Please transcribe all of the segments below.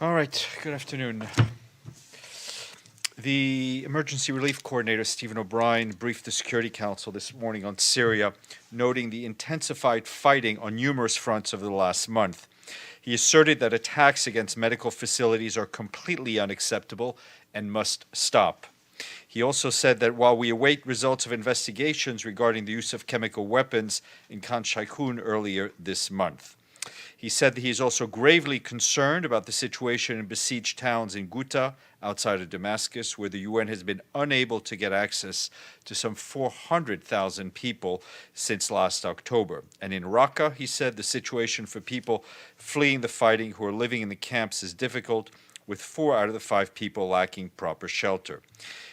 All right, good afternoon. The Emergency Relief Coordinator, Stephen O'Brien, briefed the Security Council this morning on Syria, noting the intensified fighting on numerous fronts over the last month. He asserted that attacks against medical facilities are completely unacceptable and must stop. He also said that while we await results of investigations regarding the use of chemical weapons in Khan Shaykhun earlier this month, he said that he is also gravely concerned about the situation in besieged towns in Ghouta, outside of Damascus, where the UN has been unable to get access to some 400,000 people since last October. And in Raqqa, he said the situation for people fleeing the fighting who are living in the camps is difficult, with 4 out of the 5 people lacking proper shelter.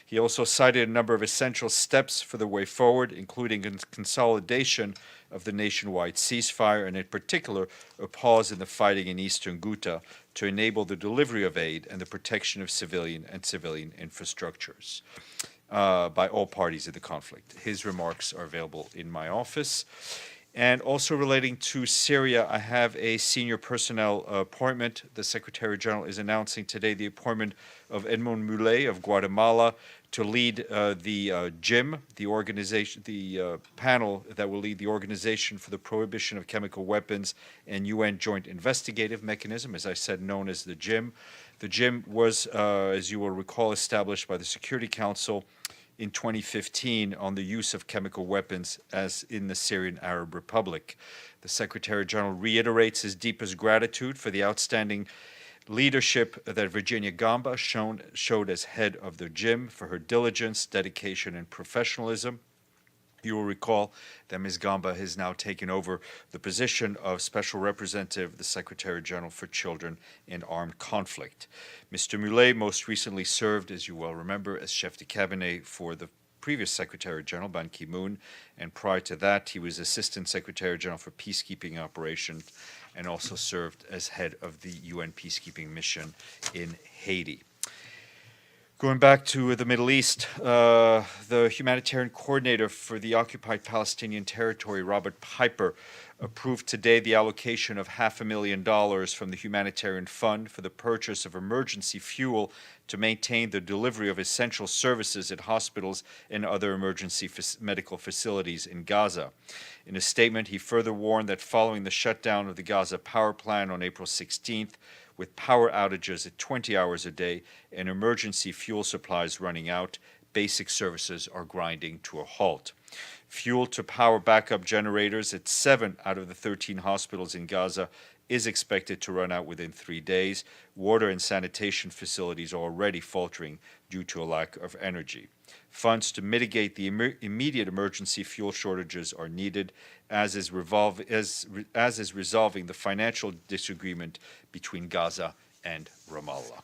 He also cited a number of essential steps for the way forward, including consolidation of the nationwide ceasefire, and in particular, a pause in the fighting in eastern Ghouta to enable the delivery of aid and the protection of civilian infrastructures by all parties in the conflict. His remarks are available in my office. And also relating to Syria, I have a senior personnel appointment. The Secretary-General is announcing today the appointment of EDMOND MULET of Guatemala to lead the GIM, the organization, the panel that will lead the Organization for the Prohibition of Chemical Weapons and UN Joint Investigative Mechanism, as I said, known as the GIM. The GIM was, as you will recall, established by the Security Council in 2015 on the use of chemical weapons as in the Syrian Arab Republic. The Secretary-General reiterates his deepest gratitude for the outstanding leadership that Virginia Gamba showed as head of the GIM, for her diligence, dedication, and professionalism. You will recall that Ms. Gamba has now taken over the position of Special Representative, the Secretary-General for Children in Armed Conflict. Mr. Mulet most recently served, as you well remember, as Chef de Cabinet for the previous Secretary-General, Ban Ki-moon, and prior to that, he was Assistant Secretary-General for Peacekeeping Operations and also served as head of the UN Peacekeeping Mission in Haiti. Going back to the Middle East, the Humanitarian Coordinator for the Occupied Palestinian Territory, Robert Piper, approved today the allocation of $500,000 from the Humanitarian Fund for the purchase of emergency fuel to maintain the delivery of essential services at hospitals and other emergency medical facilities in Gaza. In a statement, he further warned that following the shutdown of the Gaza power plant on April 16th, with power outages at 20 hours a day and emergency fuel supplies running out, basic services are grinding to a halt. Fuel to power backup generators at 7 out of the 13 hospitals in Gaza is expected to run out within 3 days. Water and sanitation facilities are already faltering due to a lack of energy. Funds to mitigate the immediate emergency fuel shortages are needed, as is resolving the financial disagreement between Gaza and Ramallah.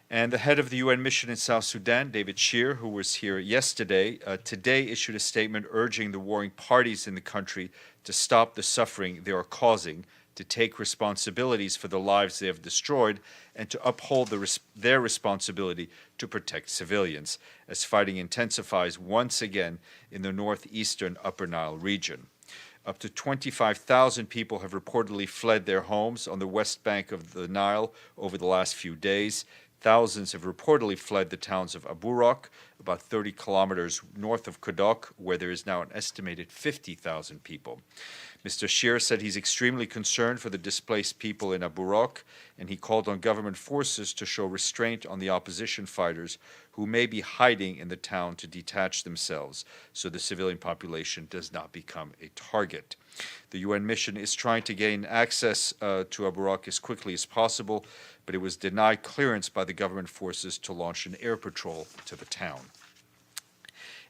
And the head of the UN mission in South Sudan, David Shear, who was here yesterday, today issued a statement urging the warring parties in the country to stop the suffering they are causing, to take responsibilities for the lives they have destroyed, and to uphold their responsibility to protect civilians, as fighting intensifies once again in the northeastern Upper Nile region. Up to 25,000 people have reportedly fled their homes on the west bank of the Nile over the last few days. Thousands have reportedly fled the towns of Abu Raq, about 30 kilometers north of Kodok, where there is now an estimated 50,000 people. Mr. Shear said he's extremely concerned for the displaced people in Abu Raq, and he called on government forces to show restraint on the opposition fighters who may be hiding in the town to detach themselves so the civilian population does not become a target. The UN mission is trying to gain access to Abu Raq as quickly as possible, but it was denied clearance by the government forces to launch an air patrol to the town.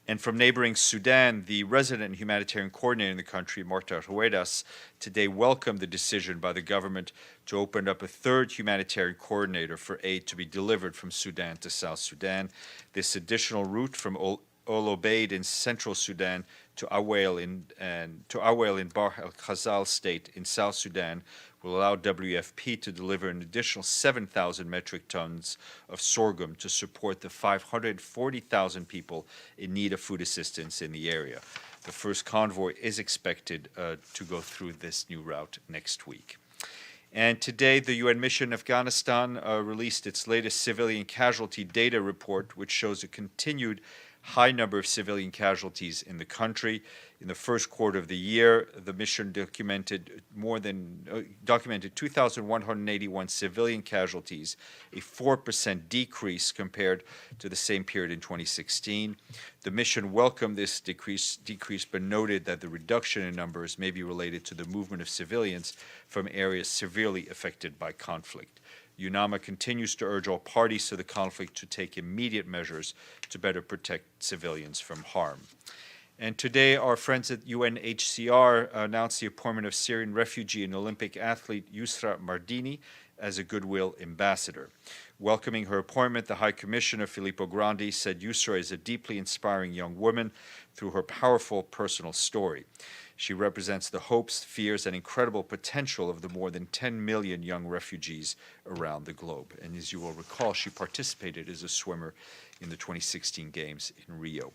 And from neighboring Sudan, the resident humanitarian coordinator in the country, Marta Ruedas, today welcomed the decision by the government to open up a third humanitarian coordinator for aid to be delivered from Sudan to South Sudan. This additional route from Ol Obeid in central Sudan to Awel in Bahr el-Ghazal state in South Sudan will allow WFP to deliver an additional 7,000 metric tons of sorghum to support the 540,000 people in need of food assistance in the area. The first convoy is expected to go through this new route next week. And today, the UN mission in Afghanistan released its latest civilian casualty data report, which shows a continued high number of civilian casualties in the country. In the first quarter of the year, the mission documented 2,181 civilian casualties, a 4% decrease compared to the same period in 2016. The mission welcomed this decrease, but noted that the reduction in numbers may be related to the movement of civilians from areas severely affected by conflict. UNAMA continues to urge all parties to the conflict to take immediate measures to better protect civilians from harm. And today, our friends at UNHCR announced the appointment of Syrian refugee and Olympic athlete Yusra Mardini as a Goodwill ambassador. Welcoming her appointment, the High Commissioner Filippo Grandi said Yusra is a deeply inspiring young woman through her powerful personal story. She represents the hopes, fears, and incredible potential of the more than 10 million young refugees around the globe. And as you will recall, she participated as a swimmer in the 2016 Games in Rio.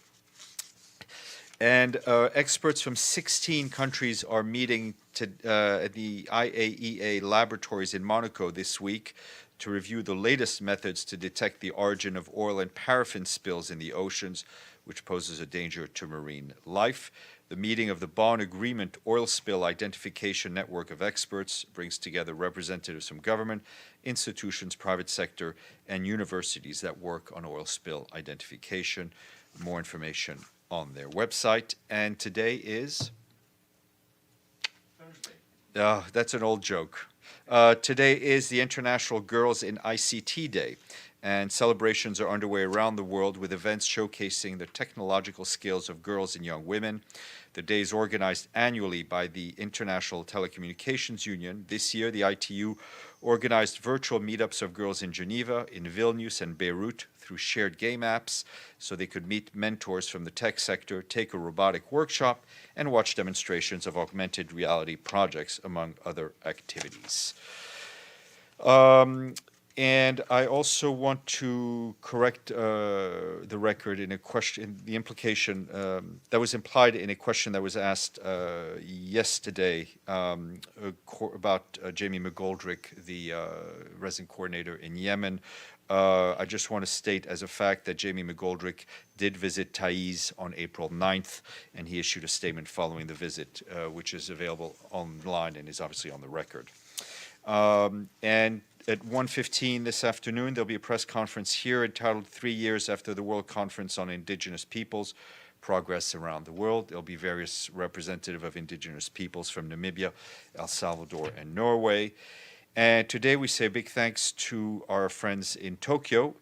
And experts from 16 countries are meeting at the IAEA laboratories in Monaco this week to review the latest methods to detect the origin of oil and paraffin spills in the oceans, which poses a danger to marine life. The meeting of the Bonn Agreement Oil Spill Identification Network of Experts brings together representatives from government, institutions, private sector, and universities that work on oil spill identification. More information on their website. And today is? Thursday. That's an old joke. Today is the International Girls in ICT Day, and celebrations are underway around the world with events showcasing the technological skills of girls and young women. The day is organized annually by the International Telecommunications Union. This year, the ITU organized virtual meetups of girls in Geneva, in Vilnius, and Beirut through shared game apps so they could meet mentors from the tech sector, take a robotic workshop, and watch demonstrations of augmented reality projects, among other activities. And I also want to correct the record in a question, the implication that was implied in a question that was asked yesterday about Jamie McGoldrick, the resident coordinator in Yemen. I just want to state as a fact that Jamie McGoldrick did visit Taiz on April 9th, and he issued a statement following the visit, which is available online and is obviously on the record. And at 1:15 this afternoon, there'll be a press conference here entitled 3 Years After the World Conference on Indigenous Peoples, Progress Around the World. There'll be various representatives of indigenous peoples from Namibia, El Salvador, and Norway. And today we say big thanks to our friends in Tokyo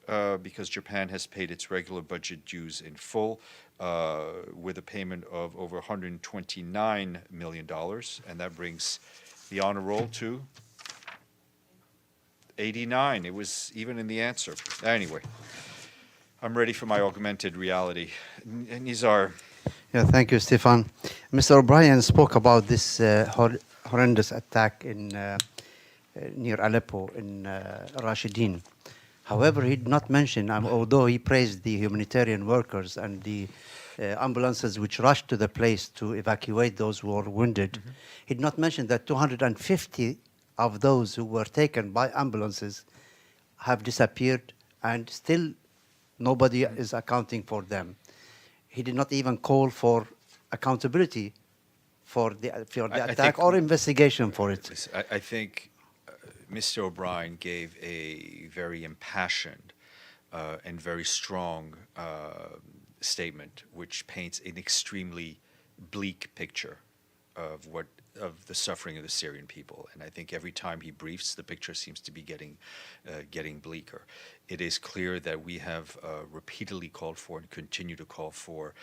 because Japan has paid its regular budget dues in full with a payment of over $129 million. And that brings the honor roll to 89. It was even in the answer. Anyway, I'm ready for my augmented reality. Nizar. Yeah, thank you, Stefan. Mr. O'Brien spoke about this horrendous attack in near Aleppo in Rashidin. However, he did not mention, although he praised the humanitarian workers and the ambulances which rushed to the place to evacuate those who were wounded, he did not mention that 250 of those who were taken by ambulances have disappeared, and still nobody is accounting for them. He did not even call for accountability for the attack or investigation for it. I think Mr. O'Brien gave a very impassioned and very strong statement, which paints an extremely bleak picture of the suffering of the Syrian people. And I think every time he briefs, the picture seems to be getting bleaker. It is clear that we have repeatedly called for and continue to call for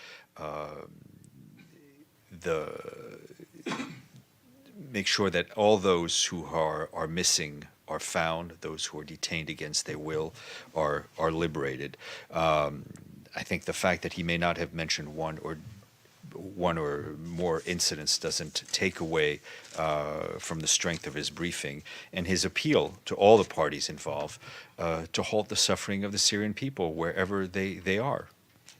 make sure that all those who are missing are found, those who are detained against their will are liberated. I think the fact that he may not have mentioned one or more incidents doesn't take away from the strength of his briefing and his appeal to all the parties involved to halt the suffering of the Syrian people wherever they are.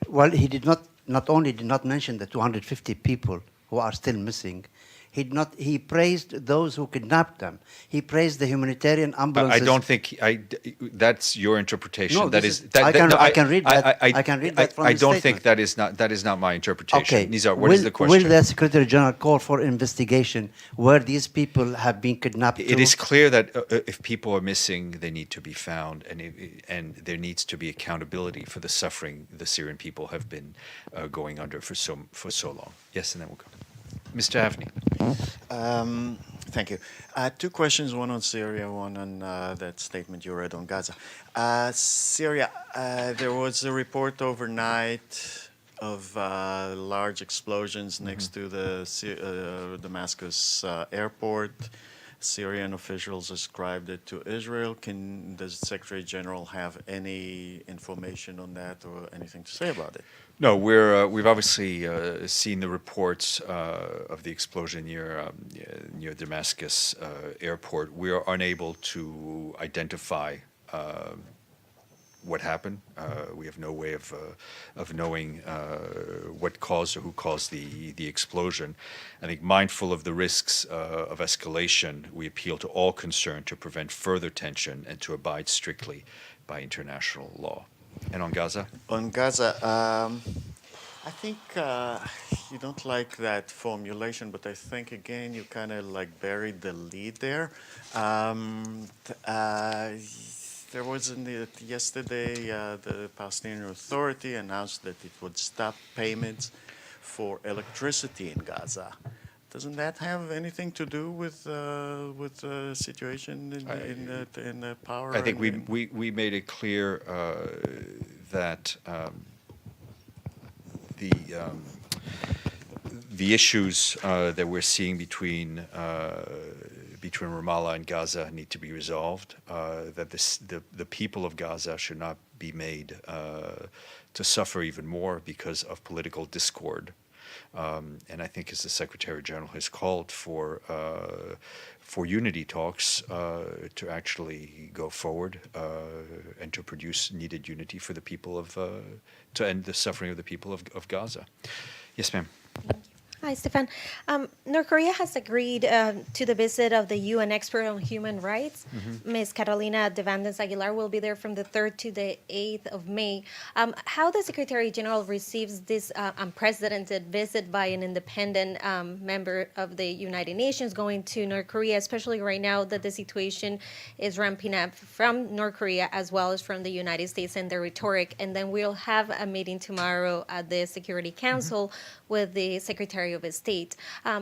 Well, he did not only did not mention the 250 people who are still missing, He praised those who kidnapped them. He praised the humanitarian ambulances. I don't think that's your interpretation. No, that this is. is- That, I that- can- no, I can read that. I I can read that from I the don't think statement. that is not my interpretation. Okay. Nizar, what is the question? Will the Secretary General call for investigation where these people have been kidnapped? It to? is clear that if people are missing, they need to be found, and there needs to be accountability for the suffering the Syrian people have been going under for so long. Yes, and then we'll go. Mr. Avni. Thank you. Two questions, one on Syria, one on that statement you read on Gaza. Syria, there was a report overnight of large explosions next to the Damascus airport. Syrian officials ascribed it to Israel. Does the Secretary General have any information on that or anything to say about it? No, we've obviously seen the reports of the explosion near Damascus airport. We are unable to identify what happened. We have no way of knowing what caused or who caused the explosion. I think mindful of the risks of escalation, we appeal to all concerned to prevent further tension and to abide strictly by international law. And on Gaza? On Gaza, I think you don't like that formulation, but I think, again, you kind of like buried the lead there. There was yesterday, the Palestinian Authority announced that it would stop payments for electricity in Gaza. Doesn't that have anything to do with the situation in the power? I think we made it clear that the issues that we're seeing between Ramallah and Gaza need to be resolved. That the people of Gaza should not be made to suffer even more because of political discord. And I think, as the Secretary General has called for unity talks to actually go forward and to produce needed unity for the people to end the suffering of the people of Gaza. Yes, ma'am. Hi, Stefan. North Korea has agreed to the visit of the UN expert on human rights. Ms. Carolina de Vandes Aguilar will be there from the 3rd to the 8th of May. How the Secretary General receives this unprecedented visit by an independent member of the United Nations going to North Korea, especially right now that the situation is ramping up from North Korea as well as from the United States and the rhetoric. And then we'll have a meeting tomorrow at the Security Council with the Secretary of State.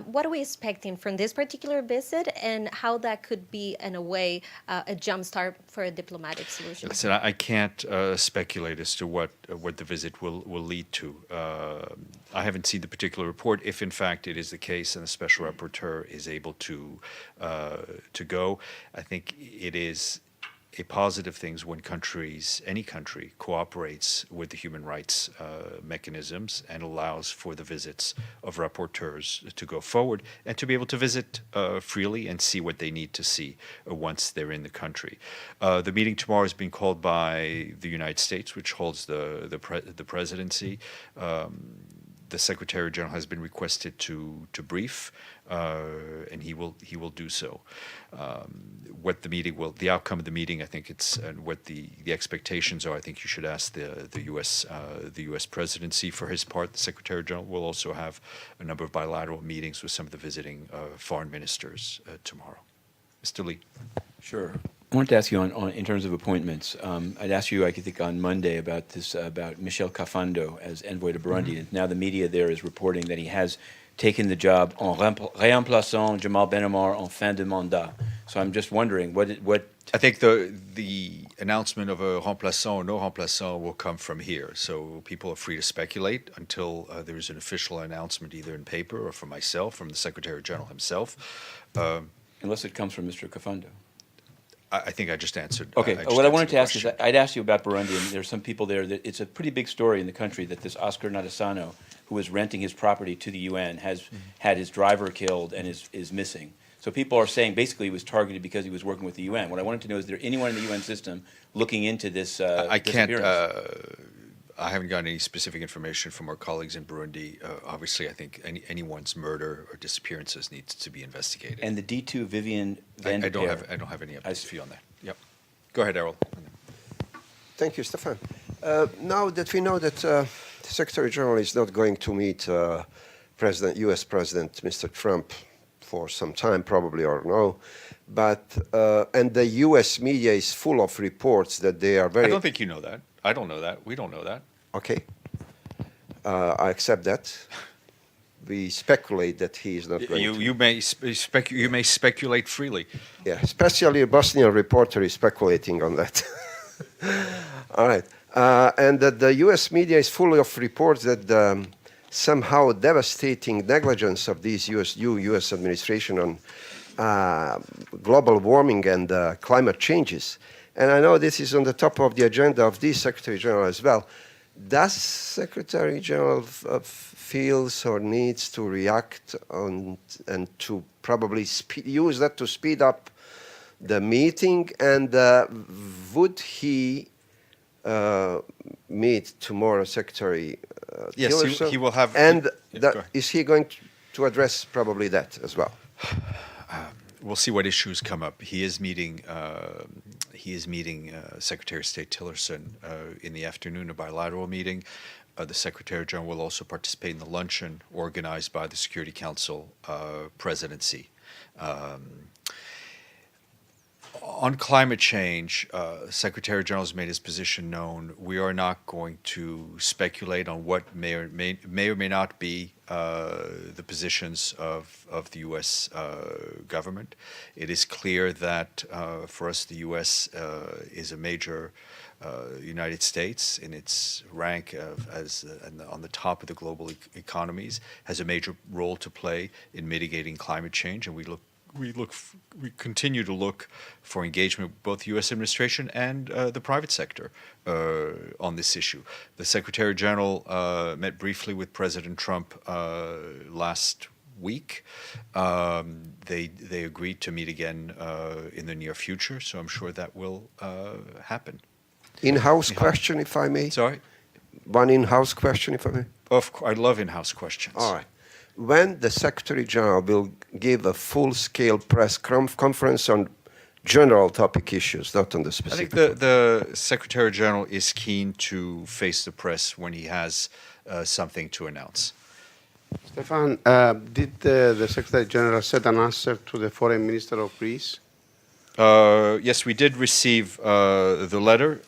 What are we expecting from this particular visit, and how that could be, in a way, a jumpstart for a diplomatic solution? Listen, I can't speculate as to what the visit will lead to. I haven't seen the particular report. If in fact it is the case and the special rapporteur is able to go, I think it is a positive thing when any country cooperates with the human rights mechanisms and allows for the visits of rapporteurs to go forward and to be able to visit freely and see what they need to see once they're in the country. The meeting tomorrow is being called by the United States, which holds the presidency. The Secretary General has been requested to brief, and he will do so. What the outcome of the meeting, I think it's, and what the expectations are. I think you should ask the U.S. presidency. For his part, the Secretary General will also have a number of bilateral meetings with some of the visiting foreign ministers tomorrow. Mr. Lee. Sure. I wanted to ask you in terms of appointments. I'd asked you, I think, on Monday about Michel Kafando as envoy to Burundi. And now the media there is reporting that he has taken the job en remplaçant Jamal Ben-Omar en fin de mandat. So I'm just wondering, what I think the announcement of a remplaçant or no remplaçant will come from here. So people are free to speculate until there is an official announcement, either in paper or from myself, from the Secretary General himself. Unless it comes from Mr. Kafando. I think I just answered. Okay. What I wanted to ask is, I'd asked you about Burundi, and there's some people there that it's a pretty big story in the country that this Oscar Nadasano, who was renting his property to the UN, has had his driver killed and is missing. So people are saying basically he was targeted because he was working with the UN. What I wanted to know is there anyone in the UN system looking into this? I can't. I haven't gotten any specific information from our colleagues in Burundi. Obviously, I think anyone's murder or disappearances needs to be investigated. And the D2 Vivian Van I de don't Peer. have any updates for you on that. Yep. Go ahead, Errol. Thank you, Stefan. Now that we know that the Secretary General is not going to meet U.S. President Mr. Trump for some time, probably or no, but and the U.S. media is full of reports that they are very. I don't think you know that. I don't know that. We don't know that. Okay, I accept that. We speculate that he is not going to. You may speculate freely. Yeah, especially a Bosnian reporter is speculating on that. All right. And that the U.S. media is full of reports that somehow devastating negligence of these U.S. administration on global warming and climate changes. And I know this is on the top of the agenda of the Secretary General as well. Does Secretary General feels or needs to react on and to probably use that to speed up the meeting? And would he meet tomorrow Secretary Yes, Tillerson? he will have. And Yeah, go ahead. is he going to address probably that as well? We'll see what issues come up. He is meeting. Secretary of State Tillerson in the afternoon, a bilateral meeting. The Secretary General will also participate in the luncheon organized by the Security Council presidency. On climate change, Secretary General has made his position known. We are not going to speculate on what may or may not be the positions of the U.S. Government. It is clear that for us, the U.S. is a major United States in its rank as on the top of the global economies, has a major role to play in mitigating climate change, and we continue to look for engagement with both the U.S. administration and the private sector on this issue. The Secretary General met briefly with President Trump last week. They agreed to meet again in the near future, so I'm sure that will happen. In-house question, if I may. Sorry? One in-house question, if I may. I love in-house questions. All right. When the Secretary General will give a full-scale press conference on general topic issues, not on the I specific. think the Secretary General is keen to face the press when he has something to announce. Stefan, did the Secretary General send an answer to the Foreign Minister of Greece? Yes, we did receive the letter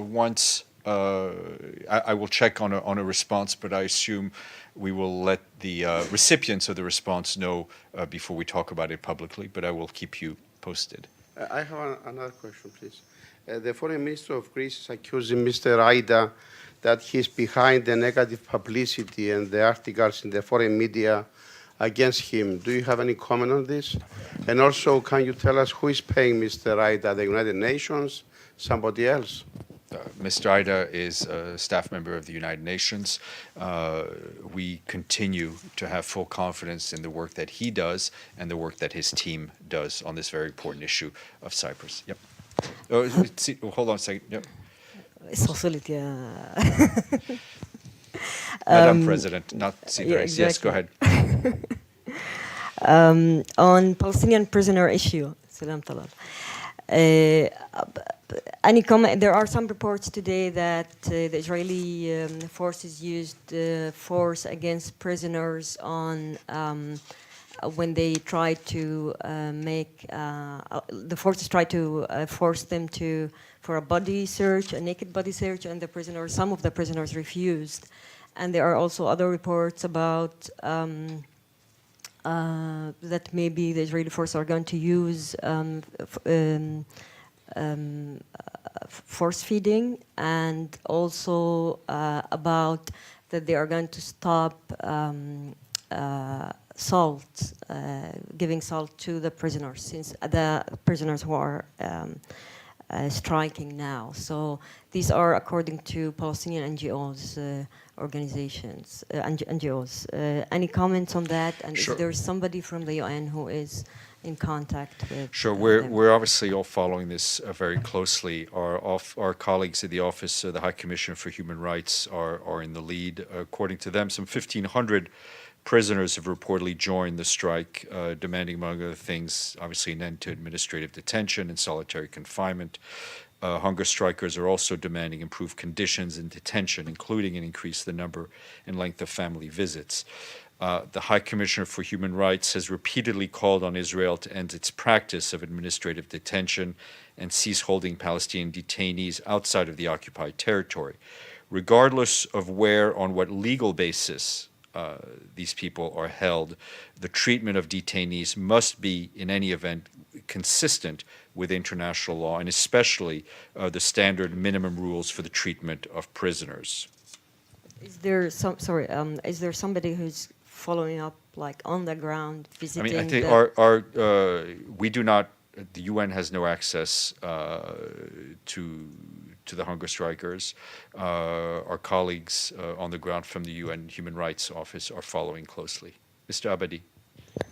once. I will check on a response, but I assume we will let the recipients of the response know before we talk about it publicly, but I will keep you posted. I have another question, please. The Foreign Minister of Greece is accusing Mr. Aida that he's behind the negative publicity and the articles in the foreign media against him. Do you have any comment on this? And also, can you tell us who is paying Mr. Aida, the United Nations, somebody else? Mr. Aida is a staff member of the United Nations. We continue to have full confidence in the work that he does and the work that his team does on this very important issue of Cyprus. Yep. Hold on a second. Yep. Madam President, not Cyprus. Yeah, Yes, go ahead. On Palestinian prisoner issue, Salam Talal. Any comment? There are some reports today that the Israeli forces used force against prisoners on when they tried to the forces tried to force them for a body search, a naked body search, and some of the prisoners refused. And there are also other reports about that maybe the Israeli forces are going to use force feeding, and also about that they are going to stop salt, giving salt to the prisoners, since the prisoners who are striking now. So these are according to Palestinian NGOs, NGOs. Any comments on that? And Sure. Is there somebody from the UN who is in contact with. Sure, them. we're obviously all following this very closely. Our colleagues at the Office of the High Commissioner for Human Rights are in the lead. According to them, some 1,500 prisoners have reportedly joined the strike, demanding, among other things, obviously an end to administrative detention and solitary confinement. Hunger strikers are also demanding improved conditions in detention, including an increase the number and length of family visits. The High Commissioner for Human Rights has repeatedly called on Israel to end its practice of administrative detention and cease holding Palestinian detainees outside of the occupied territory. Regardless of where, on what legal basis these people are held, the treatment of detainees must be, in any event, consistent with international law, and especially the standard minimum rules for the treatment of prisoners. Is there is there somebody who's following up, like on the ground, I visiting? mean, I think we do not. The UN has no access to the hunger strikers. Our colleagues on the ground from the UN Human Rights Office are following closely. Mr. Abadi.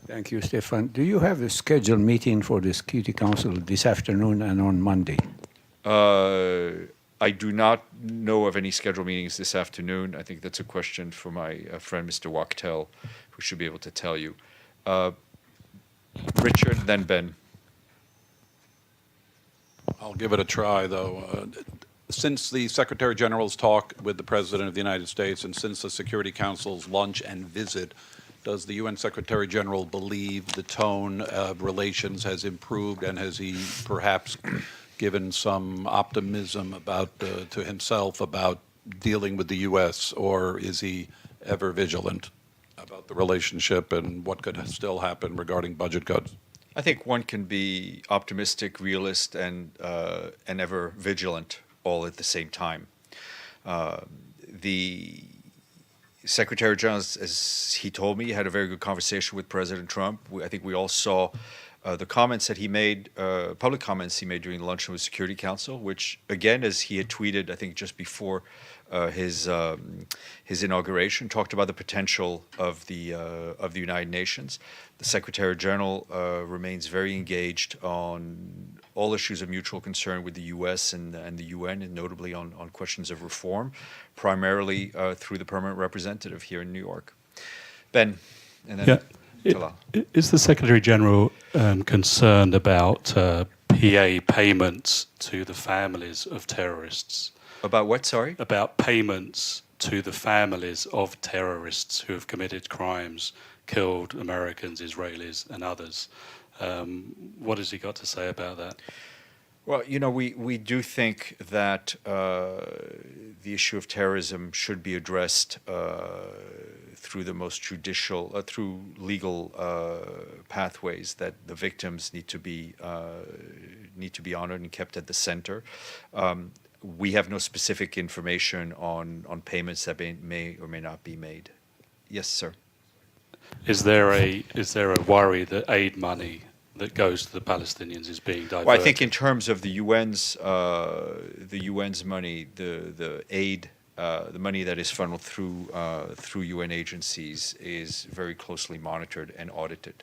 Thank you, Stefan. Do you have a scheduled meeting for the Security Council this afternoon and on Monday? I do not know of any scheduled meetings this afternoon. I think that's a question for my friend, Mr. Wachtel, who should be able to tell you. Richard, then Ben. I'll give it a try, though. Since the Secretary General's talk with the President of the United States and since the Security Council's lunch and visit, does the UN Secretary General believe the tone of relations has improved, and has he perhaps given some optimism about to himself about dealing with the U.S., or is he ever vigilant about the relationship and what could still happen regarding budget cuts? I think one can be optimistic, realist, and ever vigilant all at the same time. The Secretary General, as he told me, had a very good conversation with President Trump. I think we all saw the comments that he made, public comments he made during the luncheon with the Security Council, which, again, as he had tweeted, I think just before his inauguration, talked about the potential of the United Nations. The Secretary General remains very engaged on all issues of mutual concern with the U.S. and the UN, and notably on questions of reform, primarily through the permanent representative here in New York. Ben, and then Talal. Is the Secretary General concerned about PA payments to the families of terrorists? About what, sorry? About payments to the families of terrorists who have committed crimes, killed Americans, Israelis, and others. What has he got to say about that? Well, you know, we do think that the issue of terrorism should be addressed through the most judicial, through legal pathways, that the victims need to be honored and kept at the center. We have no specific information on payments that may or may not be made. Yes, sir. Is there a worry that aid money that goes to the Palestinians is being diverted? Well, I think in terms of the UN's money, the aid, the money that is funneled through UN agencies is very closely monitored and audited.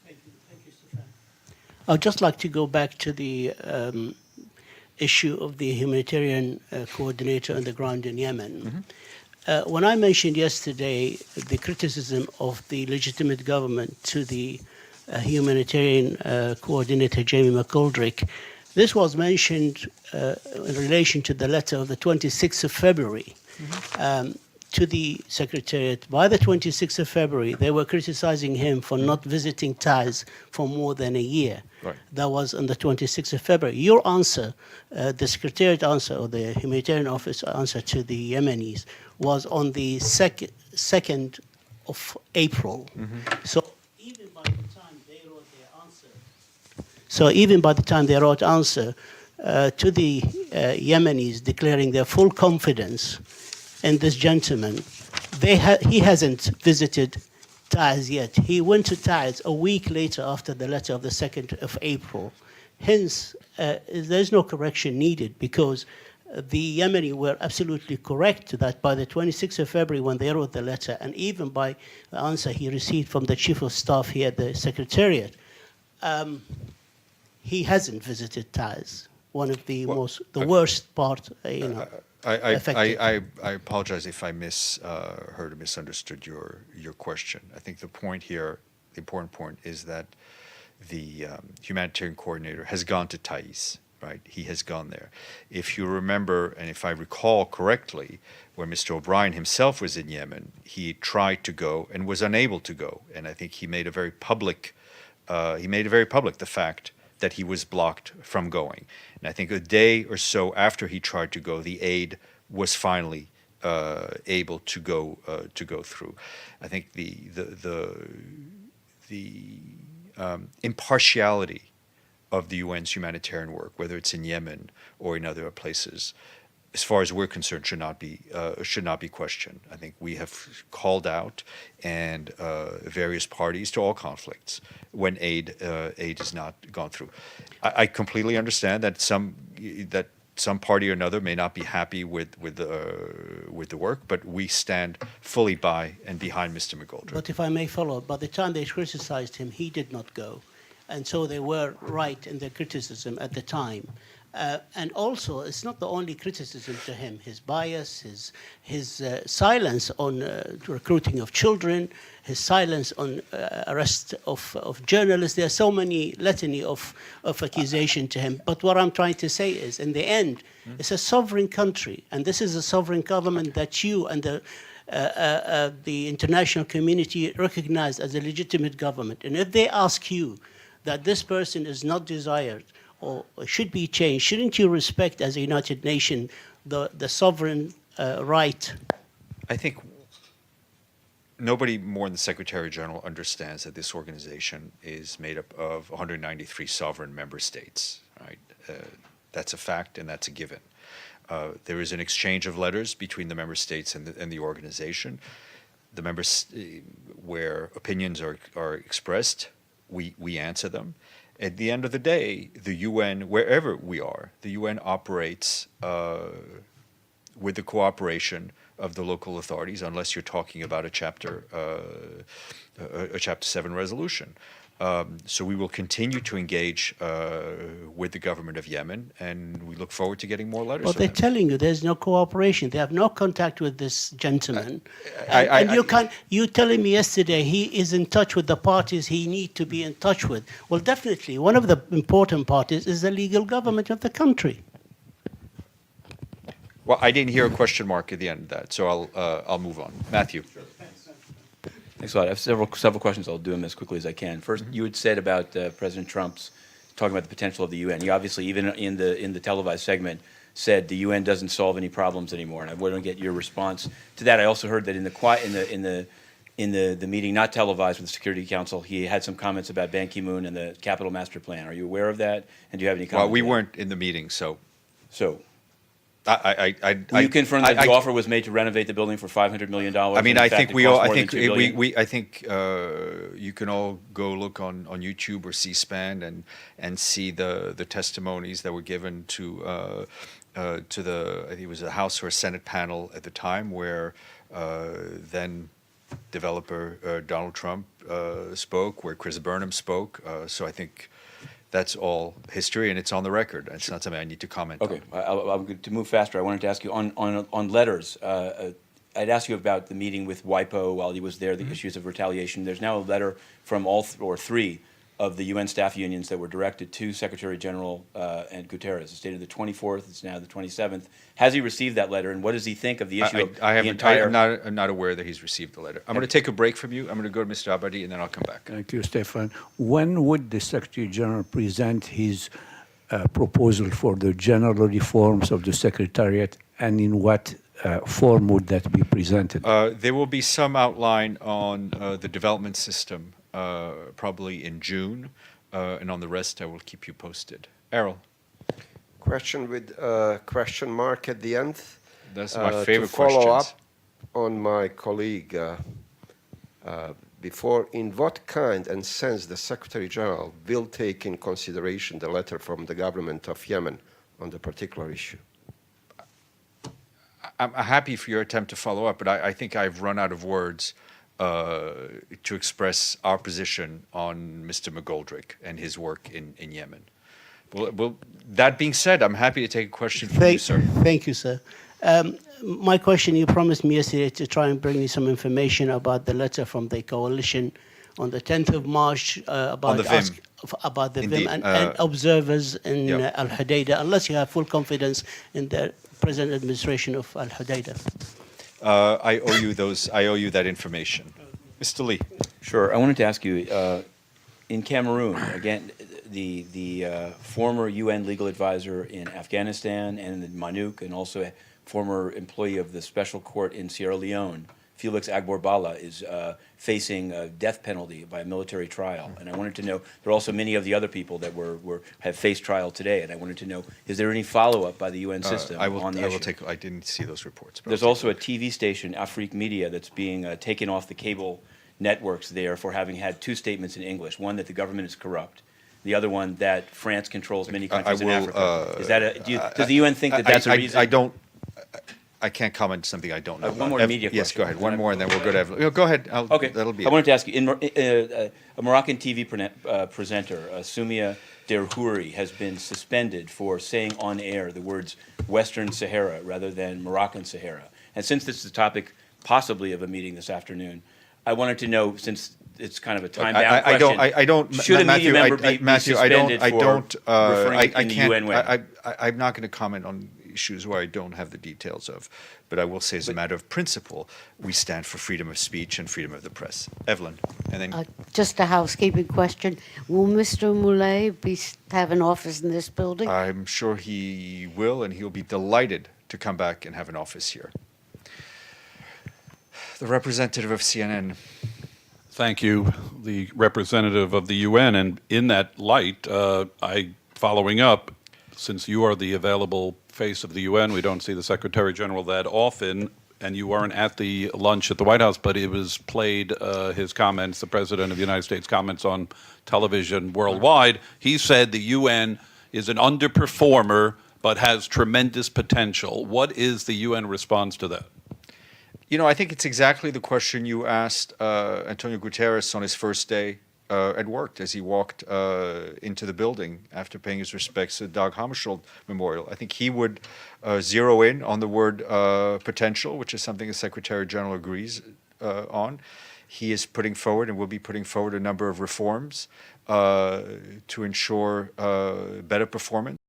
Thank you, Stefan. I'd just like to go back to the issue of the humanitarian coordinator on the ground in Yemen. Mm-hmm. When I mentioned yesterday the criticism of the legitimate government to the humanitarian coordinator, Jamie McGoldrick, this was mentioned in relation to the letter of the 26th of February to the Secretariat. By the 26th of February, they were criticizing him for not visiting Taiz for more than a year. Right. That was on the 26th of February. Your answer, the Secretariat answer, or the Humanitarian Office answer to the Yemenis, was on the 2nd of April. Mm-hmm. So even by the time they wrote their answer, to the Yemenis declaring their full confidence in this gentleman, he hasn't visited Taiz yet. He went to Taiz a week later after the letter of the 2nd of April. Hence, there's no correction needed, because the Yemeni were absolutely correct that by the 26th of February when they wrote the letter, and even by the answer he received from the Chief of Staff here at the Secretariat, he hasn't visited Taiz, one of the worst part, affected. I apologize if I misheard or misunderstood your question. I think the point here, the important point, is that the humanitarian coordinator has gone to Taiz, right? He has gone there. If you remember, and if I recall correctly, when Mr. O'Brien himself was in Yemen, he tried to go and was unable to go. And I think he made a very public, the fact that he was blocked from going. And I think a day or so after he tried to go, the aid was finally able to go through. I think the impartiality of the UN's humanitarian work, whether it's in Yemen or in other places, as far as we're concerned, should not be questioned. I think we have called out and various parties to all conflicts when aid has not gone through. I completely understand that some party or another may not be happy with the work, but we stand fully by and behind Mr. McGoldrick. But if I may follow, by the time they criticized him, he did not go. And so they were right in their criticism at the time. And also, it's not the only criticism to him. His bias, his silence on recruiting of children, his silence on arrest of journalists. There are so many litany of accusation to him. But what I'm trying to say is, in the end, it's a sovereign country, and this is a sovereign government that you and the international community recognize as a legitimate government. And if they ask you that this person is not desired or should be changed, shouldn't you respect as a United Nation the sovereign right? I think nobody more than the Secretary-General understands that this organization is made up of 193 sovereign member states, right? That's a fact and that's a given. There is an exchange of letters between the member states and the organization. The members, where opinions are expressed, we answer them. At the end of the day, the UN, wherever we are, the UN operates with the cooperation of the local authorities, unless you're talking about a Chapter 7 resolution. So we will continue to engage with the government of Yemen, and we look forward to getting more letters. Well, from they're them. telling you there's no cooperation. They have no contact with this gentleman. You telling me yesterday he is in touch with the parties he needs to be in touch with. Well, definitely, one of the important parties is the legal government of the country. Well, I didn't hear a question mark at the end of that, so I'll move on. Matthew. Thanks a lot. I have several questions. I'll do them as quickly as I can. First, you had said about President Trump's talking about the potential of the UN. He obviously, even in the televised segment, said the UN doesn't solve any problems anymore, and I want to get your response to that. I also heard that in the meeting not televised with the Security Council, he had some comments about Ban Ki-moon and the Capital Master Plan. Are you aware of that? And do you have any comments? Well, we weren't in the meeting, so. Will you confirm that the offer was made to renovate the building for $500 million? I mean, I think you can all go look on YouTube or C-SPAN and see the testimonies that were given to the, I think it was a House or a Senate panel at the time, where then developer Donald Trump spoke, where Chris Burnham spoke. So I think that's all history, and it's on the record. It's not something I need to comment on. Okay, to move faster, I wanted to ask you on letters. I'd ask you about the meeting with WIPO while he was there, the issues of retaliation. There's now a letter from all three of the UN staff unions that were directed to Secretary-General and Guterres. It's dated the 24th. It's now the 27th. Has he received that letter, and what does he think of the issue of the entire... I'm not aware that he's received the letter. I'm going to take a break from you. I'm going to go to Mr. Abadi, and then I'll come back. Thank you, Stefan. When would the Secretary-General present his proposal for the general reforms of the Secretariat, and in what form would that be presented? There will be some outline on the development system, probably in June, and on the rest I will keep you posted. Errol. Question with question mark at the end. That's my favorite to follow questions. up on my colleague before, in what kind and sense the Secretary-General will take in consideration the letter from the government of Yemen on the particular issue? I'm happy for your attempt to follow up, but I think I've run out of words to express our position on Mr. McGoldrick and his work in Yemen. Well, that being said, I'm happy to take a question from you, sir. Thank you, sir. My question, you promised me yesterday to try and bring me some information about the letter from the coalition on the 10th of March about the Vim. About the Indeed. Vim and observers in Yeah. Al-Hudaydah, unless you have full confidence in the present administration of Al-Hudaydah. I owe you that information. Mr. Lee. Sure. I wanted to ask you, in Cameroon, again, the former UN legal advisor in Afghanistan and in Manuk, and also a former employee of the special court in Sierra Leone, Felix Agborbala, is facing a death penalty by a military trial. And I wanted to know, there are also many of the other people that have faced trial today, and I wanted to know, is there any follow-up by the UN system on the issue? I didn't see those reports. But There's also a TV station, Afrique Media, that's being taken off the cable networks there for having had two statements in English. One, that the government is corrupt. The other one, that France controls many countries in Africa. Is that does the UN think that that's a reason? I can't comment on something I don't know. One more media Yes, question. go ahead. One more, and then we'll go to Evelyn. Go ahead. Okay. That'll be I it. wanted to ask you, a Moroccan TV presenter, Soumia Derhouri, has been suspended for saying on air the words Western Sahara rather than Moroccan Sahara. And since this is the topic possibly of a meeting this afternoon, I wanted to know, since it's kind of a time-bound question, I don't. should a media member be Matthew, suspended for referring I in the can't. UN way? I'm not going to comment on issues where I don't have the details of, but I will say, as a matter of principle, we stand for freedom of speech and freedom of the press. Evelyn, and then Just a housekeeping question. Will Mr. MULET have an office in this building? I'm sure he will, and he'll be delighted to come back and have an office here. The representative of CNN. Thank you, the representative of the UN. And in that light, following up, since you are the available face of the UN, we don't see the Secretary General that often, and you weren't at the lunch at the White House, but it was played, his comments, the President of the United States comments on television worldwide. He said the UN is an underperformer, but has tremendous potential. What is the UN response to that? You know, I think it's exactly the question you asked Antonio Guterres on his first day at work as he walked into the building after paying his respects to the Dag Hammarskjöld Memorial. I think he would zero in on the word potential, which is something the Secretary General agrees on. He is putting forward and will be putting forward a number of reforms to ensure better performance